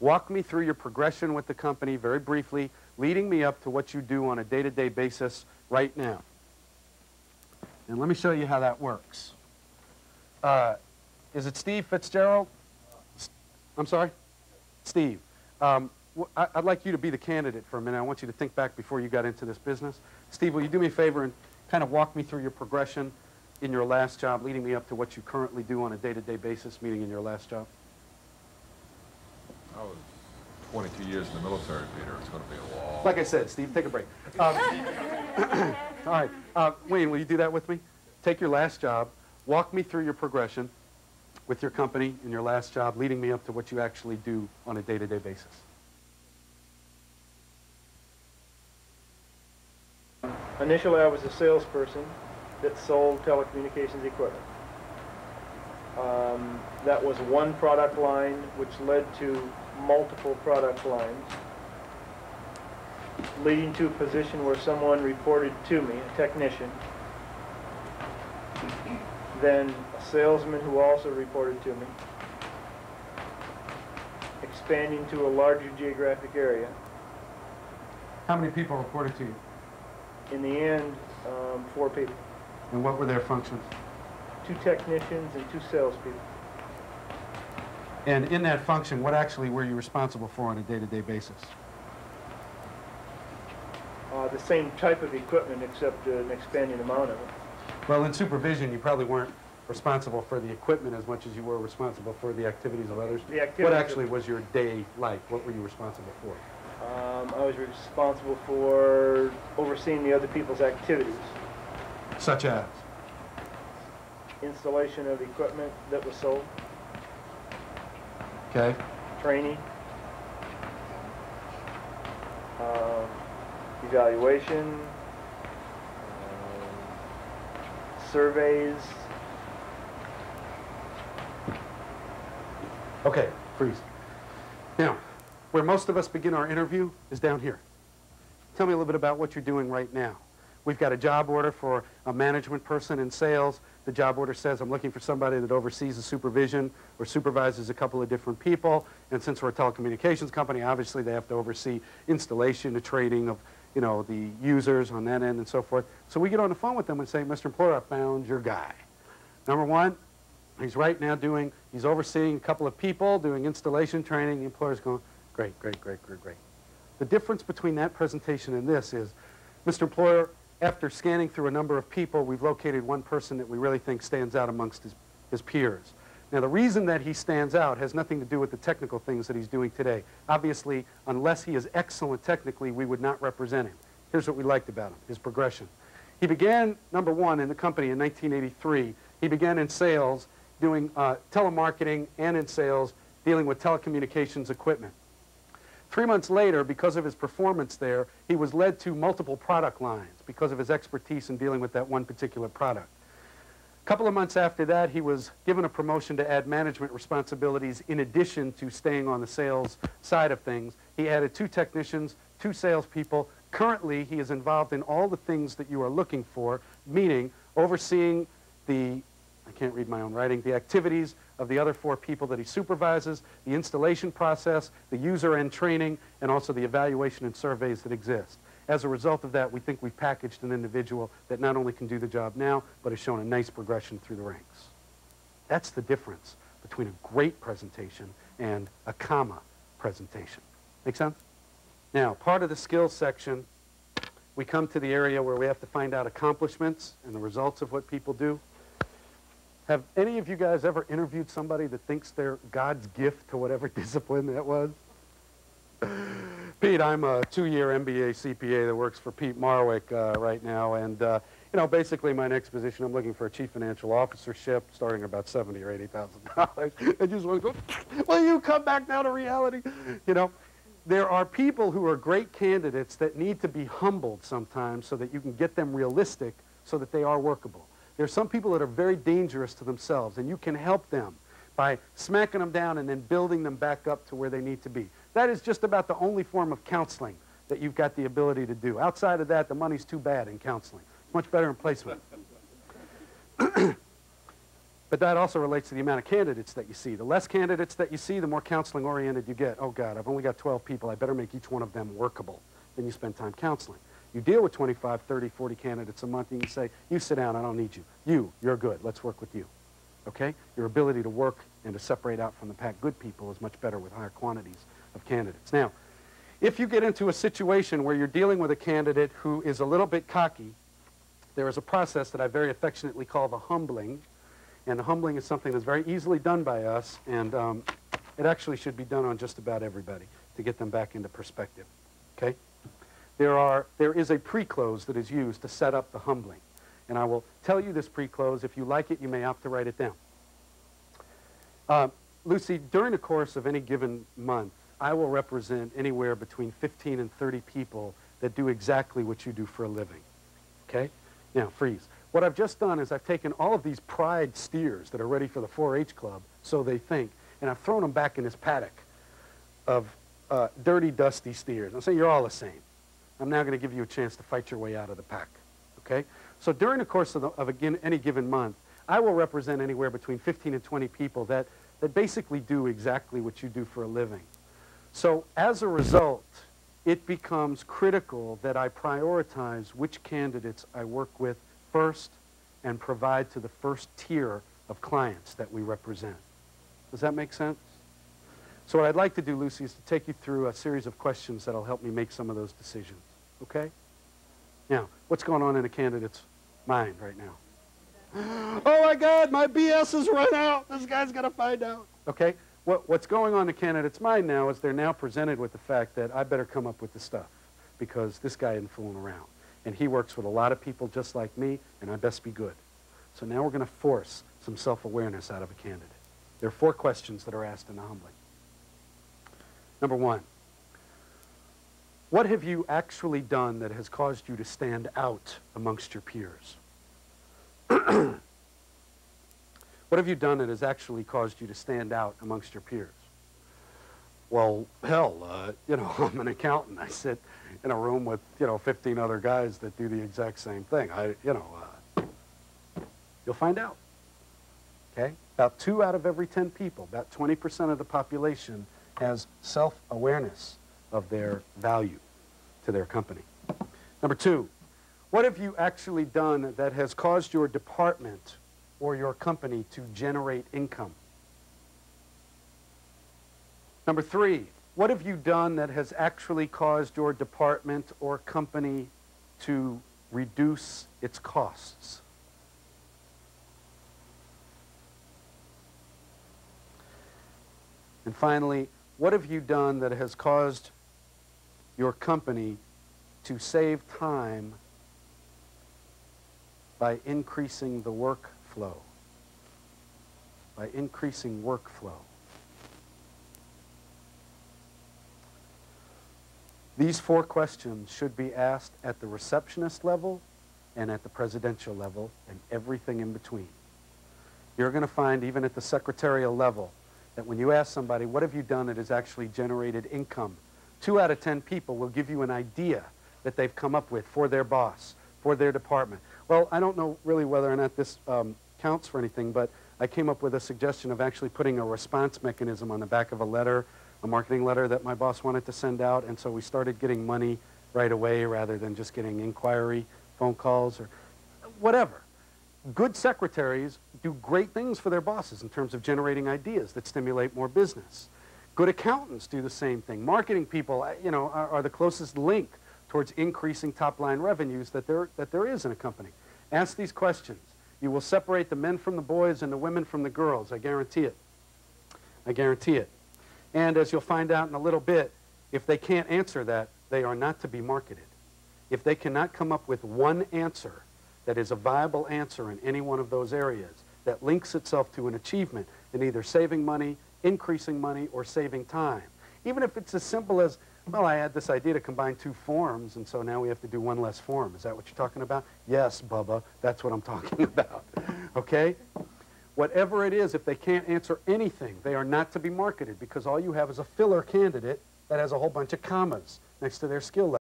Walk me through your progression with the company very briefly, leading me up to what you do on a day-to-day basis right now. And let me show you how that works. Is it Steve Fitzgerald? I'm sorry? Steve. I'd like you to be the candidate for a minute. I want you to think back before you got into this business. Steve, will you do me a favor and kind of walk me through your progression in your last job, leading me up to what you currently do on a day-to-day basis, meaning in your last job? I was 22 years in the military, Peter. It's going to be a long... Like I said, Steve, take a break. All right. Wayne, will you do that with me? Take your last job, walk me through your progression with your company in your last job, leading me up to what you actually do on a day-to-day basis. Initially, I was a salesperson that sold telecommunications equipment. That was one product line, which led to multiple product lines, leading to a position where someone reported to me, a technician, then a salesman who also reported to me, expanding to a larger geographic area. How many people reported to you? In the end, 4 people. And what were their functions? 2 technicians and 2 salespeople. And in that function, what actually were you responsible for on a day-to-day basis? The same type of equipment, except an expanding amount of it. Well, in supervision, you probably weren't responsible for the equipment as much as you were responsible for the activities of others. The activities what actually was your day like? What were you responsible for? I was responsible for overseeing the other people's activities. Such as? Installation of equipment that was sold. Okay. Training. Evaluation. Surveys. Okay, freeze. Now, where most of us begin our interview is down here. Tell me a little bit about what you're doing right now. We've got a job order for a management person in sales. The job order says I'm looking for somebody that oversees the supervision or supervises a couple of different people. And since we're a telecommunications company, obviously they have to oversee installation, the training of, you know, the users on that end and so forth. So we get on the phone with them and say, Mr. Employer, I found your guy. Number one, he's right now he's overseeing a couple of people, doing installation training. The employer's going, great, great, great, great, great. The difference between that presentation and this is, Mr. Employer, after scanning through a number of people, we've located one person that we really think stands out amongst his peers. Now, the reason that he stands out has nothing to do with the technical things that he's doing today. Obviously, unless he is excellent technically, we would not represent him. Here's what we liked about him, his progression. He began, number one, in the company in 1983. He began in sales, doing telemarketing and in sales, dealing with telecommunications equipment. 3 months later, because of his performance there, he was led to multiple product lines because of his expertise in dealing with that one particular product. A couple of months after that, he was given a promotion to add management responsibilities in addition to staying on the sales side of things. He added 2 technicians, 2 salespeople. Currently, he is involved in all the things that you are looking for, meaning overseeing the, I can't read my own writing, the activities of the other 4 people that he supervises, the installation process, the user end training, and also the evaluation and surveys that exist. As a result of that, we think we've packaged an individual that not only can do the job now, but has shown a nice progression through the ranks. That's the difference between a great presentation and a comma presentation. Make sense? Now, part of the skills section, we come to the area where we have to find out accomplishments and the results of what people do. Have any of you guys ever interviewed somebody that thinks they're God's gift to whatever discipline that was? Pete, I'm a 2-year MBA CPA that works for Pete Marwick right now, and you know, basically my next position, I'm looking for a chief financial officership, starting about $70,000 or $80,000. I just want to go, will you come back now to reality? You know, there are people who are great candidates that need to be humbled sometimes so that you can get them realistic so that they are workable. There are some people that are very dangerous to themselves, and you can help them by smacking them down and then building them back up to where they need to be. That is just about the only form of counseling that you've got the ability to do. Outside of that, the money's too bad in counseling. It's much better in placement. But that also relates to the amount of candidates that you see. The less candidates that you see, the more counseling oriented you get. Oh God, I've only got 12 people. I better make each one of them workable. Then you spend time counseling. You deal with 25, 30, 40 candidates a month, and you say, you sit down, I don't need you. You're good, let's work with you. Okay? Your ability to work and to separate out from the pack good people is much better with higher quantities of candidates. Now, if you get into a situation where you're dealing with a candidate who is a little bit cocky, there is a process that I very affectionately call the humbling. And the humbling is something that's very easily done by us, and it actually should be done on just about everybody to get them back into perspective. Okay? There is a pre-close that is used to set up the humbling. And I will tell you this pre-close. If you like it, you may opt to write it down. Lucy, during the course of any given month, I will represent anywhere between 15 and 30 people that do exactly what you do for a living. Okay? Now, freeze. What I've just done is I've taken all of these pride steers that are ready for the 4-H club, so they think, and I've thrown them back in this paddock of dirty, dusty steers. I'm saying you're all the same. I'm now going to give you a chance to fight your way out of the pack. Okay? So during the course of any given month, I will represent anywhere between 15 and 20 people that basically do exactly what you do for a living. So as a result, it becomes critical that I prioritize which candidates I work with first and provide to the first tier of clients that we represent. Does that make sense? So what I'd like to do, Lucy, is to take you through a series of questions that'll help me make some of those decisions. Okay? Now, what's going on in a candidate's mind right now? Oh my God, my BS has run out. This guy's got to find out. Okay? What's going on in the candidate's mind now is they're now presented with the fact that I better come up with the stuff because this guy isn't fooling around. And he works with a lot of people just like me, and I best be good. So now we're going to force some self-awareness out of a candidate. There are 4 questions that are asked in the humbling. Number 1, what have you actually done that has caused you to stand out amongst your peers? What have you done that has actually caused you to stand out amongst your peers? Well, hell, you know, I'm an accountant. I sit in a room with, 15 other guys that do the exact same thing. You'll find out. Okay? About 2 out of every 10 people, about 20% of the population, has self-awareness of their value to their company. Number 2, what have you actually done that has caused your department or your company to generate income? Number 3, what have you done that has actually caused your department or company to reduce its costs? And finally, what have you done that has caused your company to save time by increasing the workflow? By increasing workflow. These 4 questions should be asked at the receptionist level and at the presidential level and everything in between. You're going to find even at the secretarial level that when you ask somebody, what have you done that has actually generated income, 2 out of 10 people will give you an idea that they've come up with for their boss, for their department. Well, I don't know really whether or not this counts for anything, but I came up with a suggestion of actually putting a response mechanism on the back of a letter, a marketing letter that my boss wanted to send out, and so we started getting money right away rather than just getting inquiry phone calls or whatever. Good secretaries do great things for their bosses in terms of generating ideas that stimulate more business. Good accountants do the same thing. Marketing people, are the closest link towards increasing top-line revenues that there is in a company. Ask these questions. You will separate the men from the boys and the women from the girls. I guarantee it. I guarantee it. And as you'll find out in a little bit, if they can't answer that, they are not to be marketed. If they cannot come up with one answer that is a viable answer in any one of those areas that links itself to an achievement in either saving money, increasing money, or saving time, even if it's as simple as, well, I had this idea to combine 2 forms, and so now we have to do 1 less form. Is that what you're talking about? Yes, Bubba, that's what I'm talking about. Okay? Whatever it is, if they can't answer anything, they are not to be marketed because all you have is a filler candidate that has a whole bunch of commas next to their skill level.